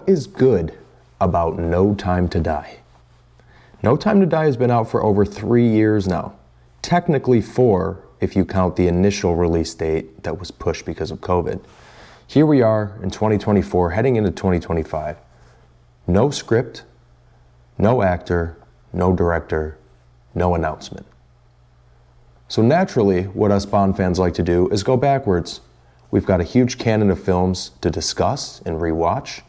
is good about No Time to Die? No Time to Die has been out for over 3 years now. Technically 4 if you count the initial release date that was pushed because of COVID. Here we are in 2024, heading into 2025. No script, no actor, no director, no announcement. So naturally, what us Bond fans like to do is go backwards. We've got a huge canon of films to discuss and rewatch.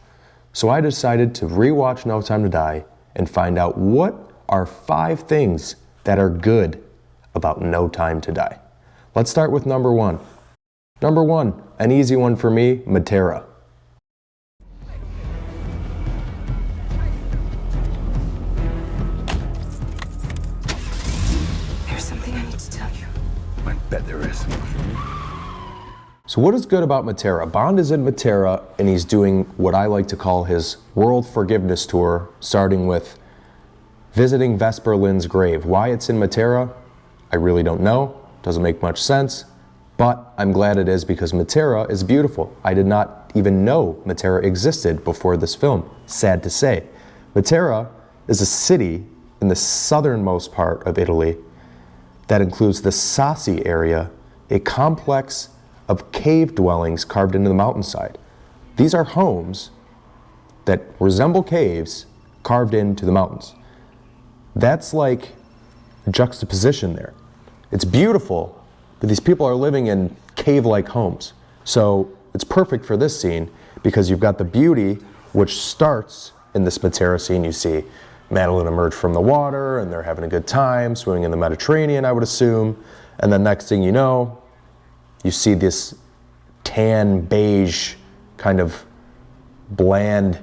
So I decided to rewatch No Time to Die and find out what are 5 things that are good about No Time to Die. Let's start with number 1. Number 1, an easy one for me, Matera. There's something I need to tell you. I bet there is. So what is good about Matera? Bond is in Matera and he's doing what I like to call his World Forgiveness Tour, starting with visiting Vesper Lynd's grave. Why it's in Matera, I really don't know. Doesn't make much sense, but I'm glad it is because Matera is beautiful. I did not even know Matera existed before this film, sad to say. Matera is a city in the southernmost part of Italy that includes the Sassi area, a complex of cave dwellings carved into the mountainside. These are homes that resemble caves carved into the mountains. That's like a juxtaposition there. It's beautiful, but these people are living in cave-like homes. So it's perfect for this scene because you've got the beauty, which starts in this Matera scene. You see Madeline emerge from the water and they're having a good time, swimming in the Mediterranean, I would assume. And the next thing you know, you see this tan beige kind of bland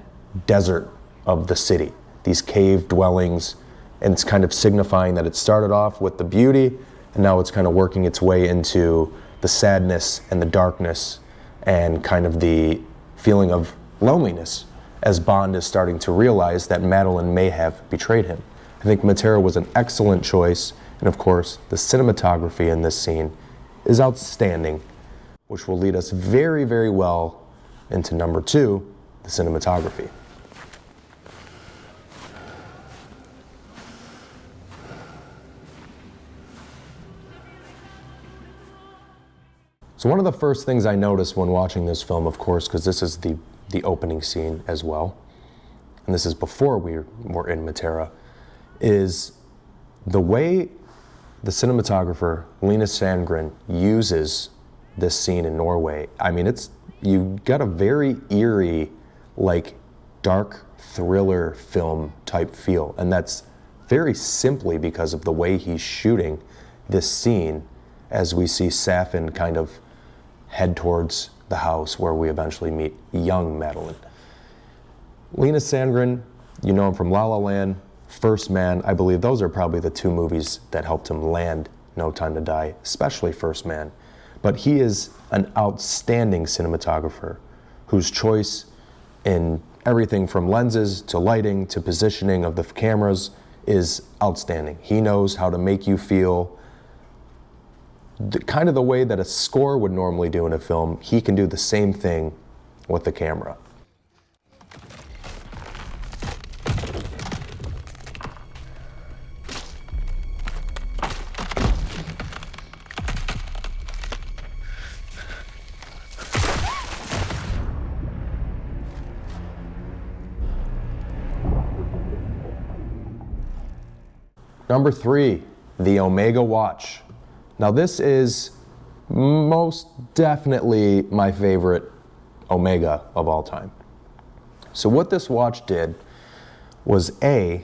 desert of the city, these cave dwellings, and it's kind of signifying that it started off with the beauty and now it's kind of working its way into the sadness and the darkness and kind of the feeling of loneliness as Bond is starting to realize that Madeline may have betrayed him. I think Matera was an excellent choice, and of course the cinematography in this scene is outstanding, which will lead us very, very well into number 2, the cinematography. So one of the first things I noticed when watching this film, of course, because this is the opening scene as well, and this is before we were in Matera, is the way the cinematographer, Lea Seydoux, uses this scene in Norway. I mean, you got a very eerie, like dark thriller film type feel, and that's very simply because of the way he's shooting this scene as we see Safin kind of head towards the house where we eventually meet young Madeline. Lea Seydoux, you know him from La La Land, First Man. I believe those are probably the 2 movies that helped him land No Time to Die, especially First Man. But he is an outstanding cinematographer whose choice in everything from lenses to lighting to positioning of the cameras is outstanding. He knows how to make you feel kind of the way that a score would normally do in a film. He can do the same thing with the camera. Number 3, the Omega watch. Now this is most definitely my favorite Omega of all time. So what this watch did was it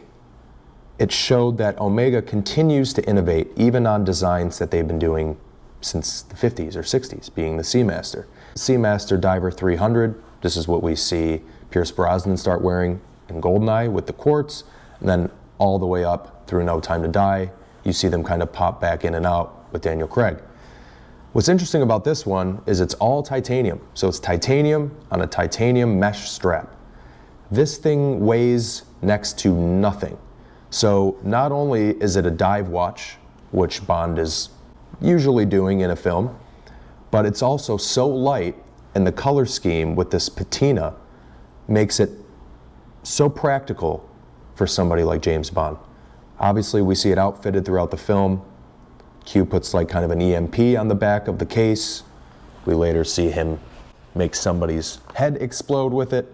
showed that Omega continues to innovate even on designs that they've been doing since the 50s or 60s, being the Seamaster. Seamaster Diver 300, this is what we see Pierce Brosnan start wearing in GoldenEye with the quartz, and then all the way up through No Time to Die, you see them kind of pop back in and out with Daniel Craig. What's interesting about this one is it's all titanium. So it's titanium on a titanium mesh strap. This thing weighs next to nothing. So not only is it a dive watch, which Bond is usually doing in a film, but it's also so light, and the color scheme with this patina makes it so practical for somebody like James Bond. Obviously, we see it outfitted throughout the film. Q puts like kind of an EMP on the back of the case. We later see him make somebody's head explode with it.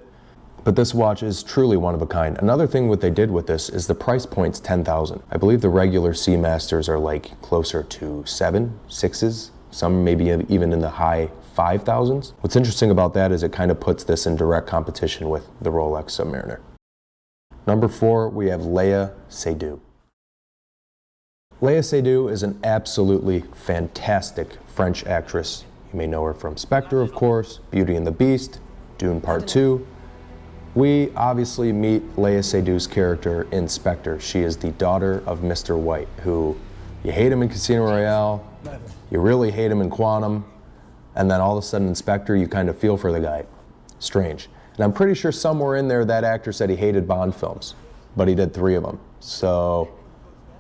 But this watch is truly one of a kind. Another thing what they did with this is the price point's $10,000. I believe the regular Seamasters are like closer to 7, 6s, some maybe even in the high 5,000s. What's interesting about that is it kind of puts this in direct competition with the Rolex Submariner. Number 4, we have Lea Seydoux. Lea Seydoux is an absolutely fantastic French actress. You may know her from Spectre, of course, Beauty and the Beast, Dune Part 2. We obviously meet Lea Seydoux's character in Spectre. She is the daughter of Mr. White, who you hate him in Casino Royale, you really hate him in Quantum, and then all of a sudden in Spectre you kind of feel for the guy. Strange. And I'm pretty sure somewhere in there that actor said he hated Bond films, but he did 3 of them. So,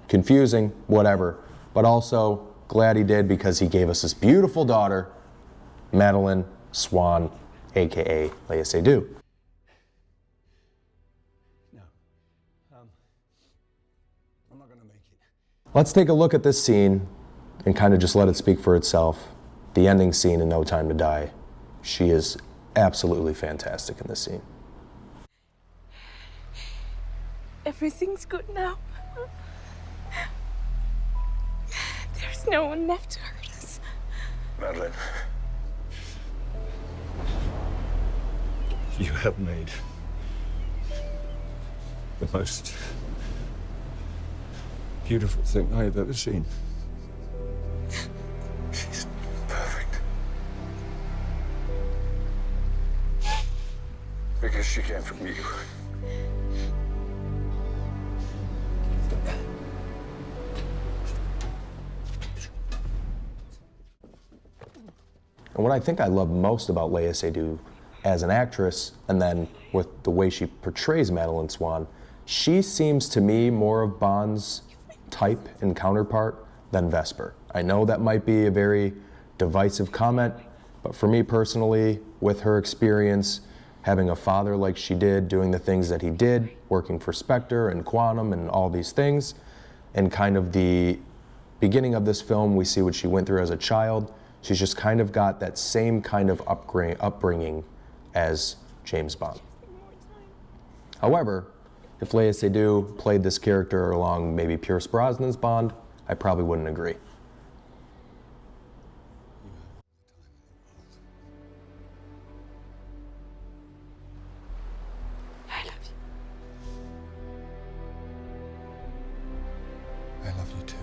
confusing, whatever. But also, glad he did because he gave us this beautiful daughter, Madeleine Swan, aka Lea Seydoux. Let's take a look at this scene and kind of just let it speak for itself. The ending scene in No Time to Die. She is absolutely fantastic in this scene. Everything's good now. There's no one left to hurt us. Madeleine, you have made the most beautiful thing I have ever seen. She's perfect. Because she came from you. And what I think I love most about Lea Seydoux as an actress, and then with the way she portrays Madeleine Swan, she seems to me more of Bond's type and counterpart than Vesper. I know that might be a very divisive comment, but for me personally, with her experience, having a father like she did, doing the things that he did, working for Spectre and Quantum and all these things, and kind of the beginning of this film, we see what she went through as a child. She's just kind of got that same kind of upbringing as James Bond. However, if Lea Seydoux played this character along maybe Pierce Brosnan's Bond, I probably wouldn't agree. I love you. I love you too.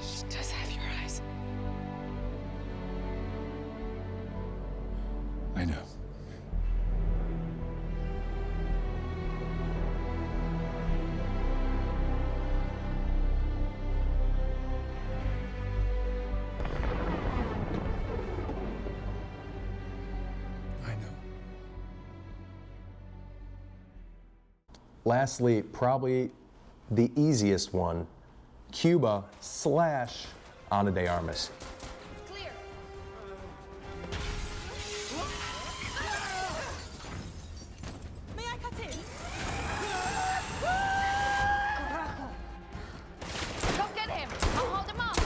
She does have your eyes. I know. I know. Lastly, probably the easiest one, Cuba / Ana de Armas. Clear. May I cut in? Go get him. I'll hold him up.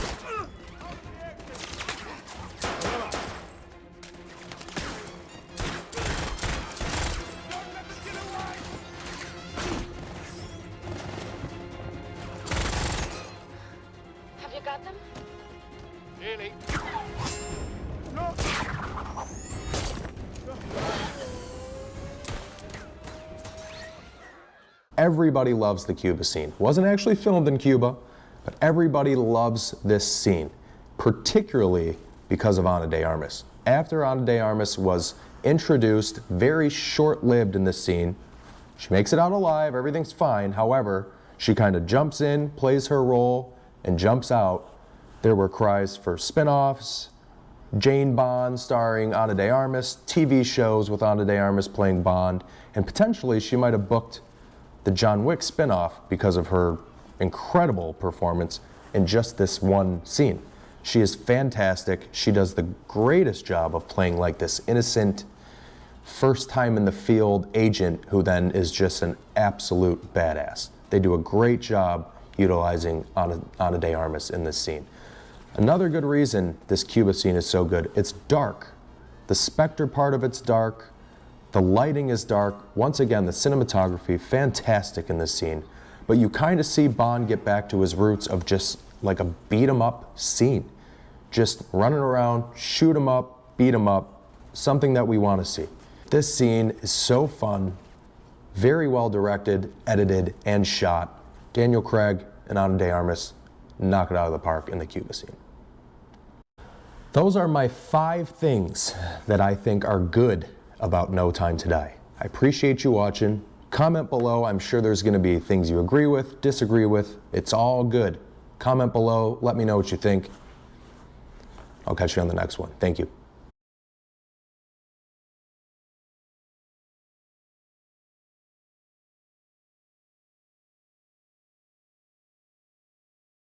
Have you got them? Nearly. Everybody loves the Cuba scene. Wasn't actually filmed in Cuba, but everybody loves this scene, particularly because of Ana de Armas. After Ana de Armas was introduced, very short-lived in this scene, she makes it out alive, everything's fine. However, she kind of jumps in, plays her role, and jumps out. There were cries for spin-offs, Jane Bond starring Ana de Armas, TV shows with Ana de Armas playing Bond, and potentially she might have booked the John Wick spinoff because of her incredible performance in just this one scene. She is fantastic. She does the greatest job of playing like this innocent, first time in the field agent who then is just an absolute badass. They do a great job utilizing Ana de Armas in this scene. Another good reason this Cuba scene is so good, it's dark. The Spectre part of it's dark. The lighting is dark. Once again, the cinematography, fantastic in this scene. But you kind of see Bond get back to his roots of just like a beat 'em up scene. Just running around, shoot 'em up, beat 'em up, something that we want to see. This scene is so fun, very well directed, edited, and shot. Daniel Craig and Ana de Armas knock it out of the park in the Cuba scene. Those are my 5 things that I think are good about No Time to Die. I appreciate you watching. Comment below. I'm sure there's going to be things you agree with, disagree with. It's all good. Comment below. Let me know what you think. I'll catch you on the next one. Thank you.